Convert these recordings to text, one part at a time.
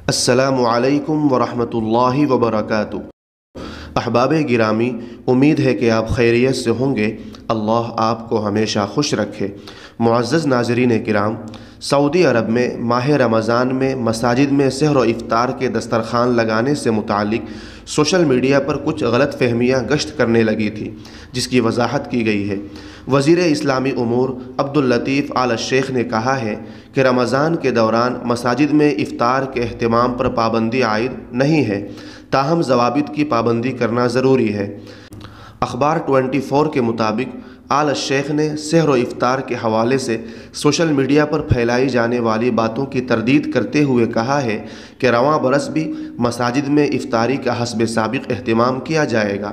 السلام علیکم ورحمۃ اللہ وبرکاتہ۔ احباب گرامی، امید ہے کہ آپ خیریت سے ہوں گے۔ اللہ آپ کو ہمیشہ خوش رکھے۔ معزز ناظرین کرام، سعودی عرب میں ماہ رمضان میں مساجد میں سحر و افطار کے دسترخوان لگانے سے متعلق سوشل میڈیا پر کچھ غلط فہمیاں گشت کرنے لگی تھی، جس کی وضاحت کی گئی ہے۔ وزیر اسلامی امور عبداللطیف آل الشیخ نے کہا ہے کہ رمضان کے دوران مساجد میں افطار کے اہتمام پر پابندی عائد نہیں ہے، تاہم ضوابط کی پابندی کرنا ضروری ہے۔ اخبار 24 کے مطابق آل الشیخ نے سحر و افطار کے حوالے سے سوشل میڈیا پر پھیلائی جانے والی باتوں کی تردید کرتے ہوئے کہا ہے کہ رواں برس بھی مساجد میں افطاری کا حسب سابق اہتمام کیا جائے گا۔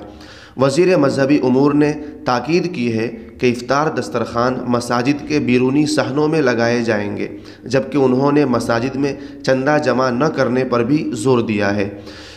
وزیر مذہبی امور نے تاکید کی ہے کہ افطار دسترخوان مساجد کے بیرونی صحنوں میں لگائے جائیں گے، جبکہ انہوں نے مساجد میں چندہ جمع نہ کرنے پر بھی زور دیا ہے۔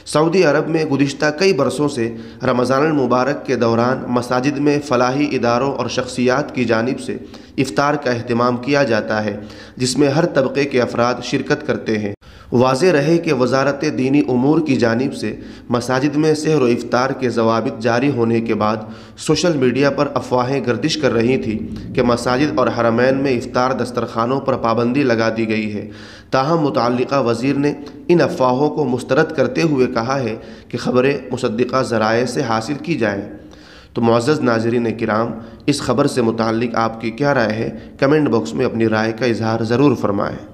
سعودی عرب میں گزشتہ کئی برسوں سے رمضان المبارک کے دوران مساجد میں فلاحی اداروں اور شخصیات کی جانب سے افطار کا اہتمام کیا جاتا ہے، جس میں ہر طبقے کے افراد شرکت کرتے ہیں۔ واضح رہے کہ وزارت دینی امور کی جانب سے مساجد میں سحر و افطار کے ضوابط جاری ہونے کے بعد سوشل میڈیا پر افواہیں گردش کر رہی تھیں کہ مساجد اور حرمین میں افطار دسترخوانوں پر پابندی لگا دی گئی ہے۔ تاہم متعلقہ وزیر نے ان افواہوں کو مسترد کرتے ہوئے کہا ہے کہ خبریں مصدقہ ذرائع سے حاصل کی جائیں۔ تو معزز ناظرین کرام، اس خبر سے متعلق آپ کی کیا رائے ہے؟ کمنٹ باکس میں اپنی رائے کا اظہار ضرور فرمائیں۔